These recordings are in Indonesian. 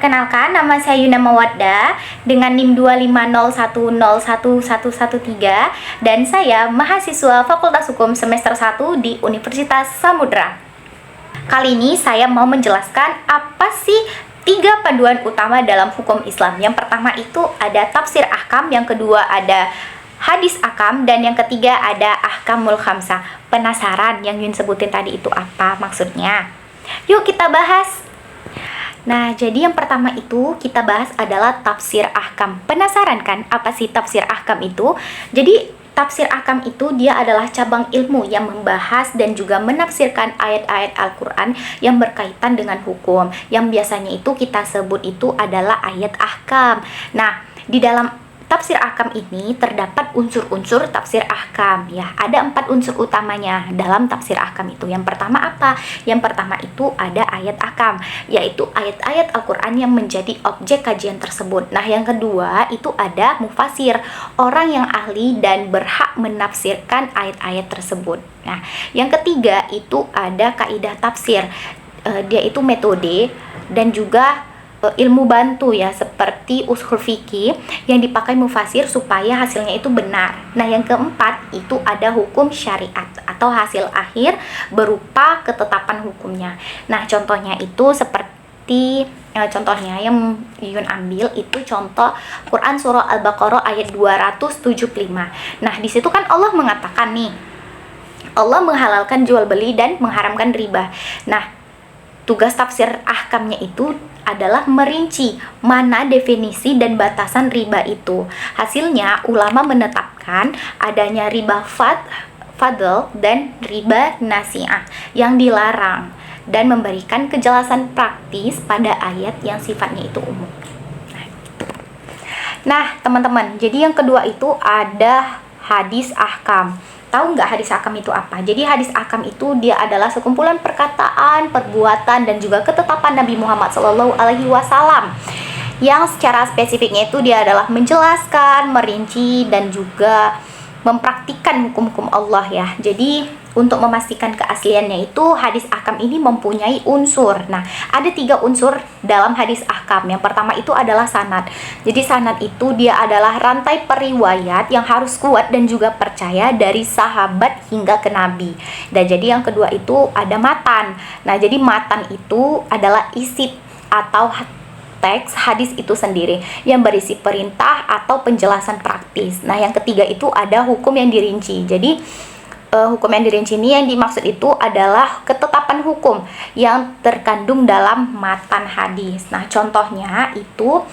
Perkenalkan, nama saya Yuna Mawadda dengan NIM 25010111113 dan saya mahasiswa Fakultas Hukum semester 1 di Universitas Samudra. Kali ini saya mau menjelaskan apa sih 3 panduan utama dalam hukum Islam. Yang pertama itu ada tafsir ahkam, yang kedua ada hadis ahkam, dan yang ketiga ada ahkamul khamsah. Penasaran yang Yun sebutin tadi itu apa maksudnya? Yuk kita bahas. Nah, jadi yang pertama itu kita bahas adalah tafsir ahkam. Penasaran kan apa sih tafsir ahkam itu? Jadi tafsir ahkam itu dia adalah cabang ilmu yang membahas dan juga menafsirkan ayat-ayat Al-Quran yang berkaitan dengan hukum. Yang biasanya itu kita sebut itu adalah ayat ahkam. Nah, di dalam tafsir ahkam ini terdapat unsur-unsur tafsir ahkam ya. Ada 4 unsur utamanya dalam tafsir ahkam itu. Yang pertama apa? Yang pertama itu ada ayat ahkam, yaitu ayat-ayat Al-Quran yang menjadi objek kajian tersebut. Nah, yang kedua itu ada mufasir, orang yang ahli dan berhak menafsirkan ayat-ayat tersebut. Nah, yang ketiga itu ada kaidah tafsir. Dia itu metode dan juga ilmu bantu ya, seperti ushul fikih yang dipakai mufasir supaya hasilnya itu benar. Nah, yang keempat itu ada hukum syariat atau hasil akhir berupa ketetapan hukumnya. Nah, contohnya itu seperti contohnya yang Yun ambil itu contoh Quran surah Al-Baqarah ayat 275. Nah, di situ kan Allah mengatakan nih, Allah menghalalkan jual beli dan mengharamkan riba. Nah, tugas tafsir ahkamnya itu adalah merinci mana definisi dan batasan riba itu. Hasilnya, ulama menetapkan adanya riba fadl dan riba nasi'ah yang dilarang dan memberikan kejelasan praktis pada ayat yang sifatnya itu umum. Nah, teman-teman, jadi yang kedua itu ada hadis ahkam. Tahu nggak hadis ahkam itu apa? Jadi hadis ahkam itu dia adalah sekumpulan perkataan, perbuatan, dan juga ketetapan Nabi Muhammad SAW yang secara spesifiknya itu dia adalah menjelaskan, merinci, dan juga mempraktikkan hukum-hukum Allah ya. Jadi untuk memastikan keasliannya itu hadis ahkam ini mempunyai unsur. Nah, ada 3 unsur dalam hadis ahkam. Yang pertama itu adalah sanad. Jadi sanad itu dia adalah rantai periwayat yang harus kuat dan juga percaya dari sahabat hingga ke Nabi. Dan jadi yang kedua itu ada matan. Nah, jadi matan itu adalah isi atau teks hadis itu sendiri yang berisi perintah atau penjelasan praktis. Nah, yang ketiga itu ada hukum yang dirinci. Jadi hukum yang dirinci ini yang dimaksud itu adalah ketetapan hukum yang terkandung dalam matan hadis. Nah, contohnya itu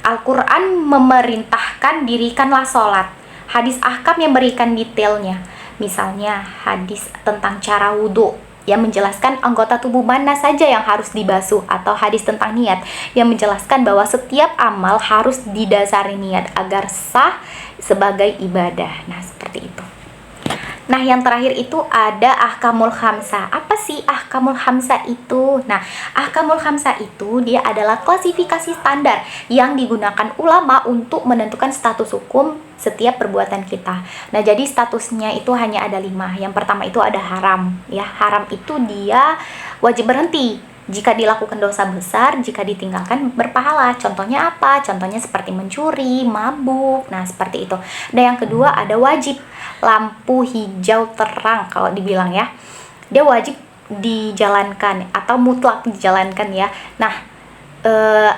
Al-Quran memerintahkan dirikanlah sholat. Hadis ahkam yang berikan detailnya. Misalnya hadis tentang cara wudhu yang menjelaskan anggota tubuh mana saja yang harus dibasuh, atau hadis tentang niat yang menjelaskan bahwa setiap amal harus didasari niat agar sah sebagai ibadah. Nah, seperti itu. Nah, yang terakhir itu ada ahkamul khamsah. Apa sih ahkamul khamsah itu? Nah, ahkamul khamsah itu dia adalah klasifikasi standar yang digunakan ulama untuk menentukan status hukum setiap perbuatan kita. Nah, jadi statusnya itu hanya ada 5. Yang pertama itu ada haram. Ya, haram itu dia wajib berhenti jika dilakukan dosa besar, jika ditinggalkan berpahala. Contohnya apa? Contohnya seperti mencuri, mabuk. Nah, seperti itu. Dan yang kedua ada wajib. Lampu hijau terang kalau dibilang ya. Dia wajib dijalankan atau mutlak dijalankan ya. Nah,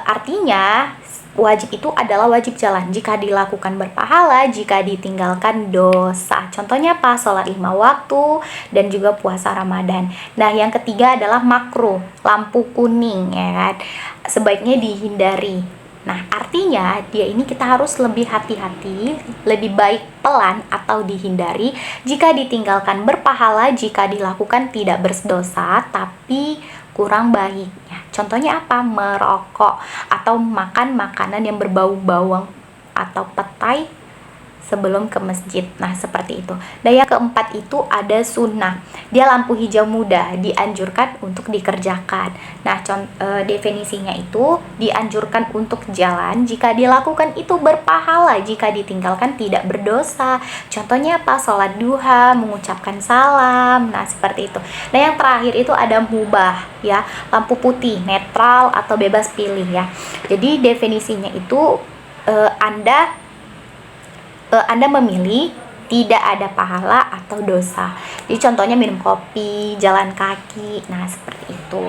artinya wajib itu adalah wajib jalan. Jika dilakukan berpahala, jika ditinggalkan dosa. Contohnya apa? Sholat 5 waktu dan juga puasa Ramadan. Nah, yang ketiga adalah makruh, lampu kuning ya kan. Sebaiknya dihindari. Nah, artinya dia ini kita harus lebih hati-hati, lebih baik pelan atau dihindari. Jika ditinggalkan berpahala, jika dilakukan tidak berdosa tapi kurang baik. Contohnya apa? Merokok atau makan makanan yang berbau bawang atau petai sebelum ke masjid. Nah, seperti itu. Dan yang keempat itu ada sunnah. Dia lampu hijau muda, dianjurkan untuk dikerjakan. Nah, definisinya itu dianjurkan untuk jalan jika dilakukan itu berpahala, jika ditinggalkan tidak berdosa. Contohnya apa? Sholat duha, mengucapkan salam. Nah, seperti itu. Nah, yang terakhir itu ada mubah, ya, lampu putih, netral atau bebas pilih, ya. Jadi definisinya itu Anda memilih tidak ada pahala atau dosa. Jadi contohnya minum kopi, jalan kaki, nah seperti itu.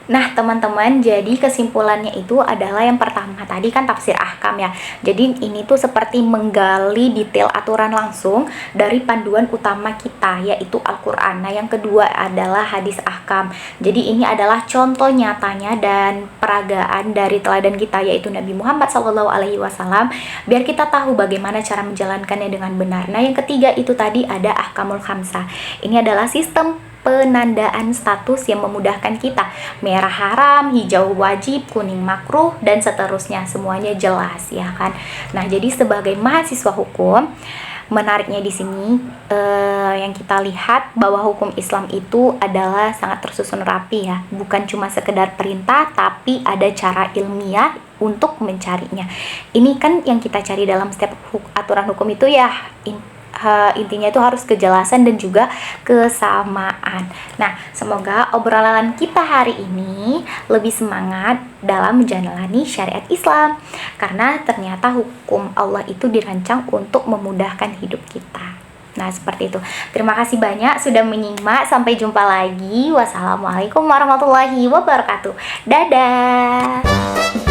Nah, teman-teman, jadi kesimpulannya itu adalah yang pertama tadi kan tafsir ahkam, ya. Jadi ini tuh seperti menggali detail aturan langsung dari panduan utama kita, yaitu Al-Qur'an. Nah, yang kedua adalah hadis ahkam. Jadi ini adalah contoh nyatanya dan peragaan dari teladan kita, yaitu Nabi Muhammad SAW, biar kita tahu bagaimana cara menjalankannya dengan benar. Nah, yang ketiga itu tadi ada ahkamul khamsah. Ini adalah sistem penandaan status yang memudahkan kita. Merah haram, hijau wajib, kuning makruh, dan seterusnya. Semuanya jelas, ya kan? Nah, jadi sebagai mahasiswa hukum, menariknya di sini yang kita lihat bahwa hukum Islam itu adalah sangat tersusun rapi, ya. Bukan cuma sekedar perintah, tapi ada cara ilmiah untuk mencarinya. Ini kan yang kita cari dalam setiap aturan hukum itu, ya, intinya itu harus kejelasan dan juga kesamaan. Nah, semoga obrolan kita hari ini lebih semangat dalam menjalani syariat Islam, karena ternyata hukum Allah itu dirancang untuk memudahkan hidup kita. Nah, seperti itu. Terima kasih banyak sudah menyimak. Sampai jumpa lagi. Wassalamualaikum warahmatullahi wabarakatuh. Dadah.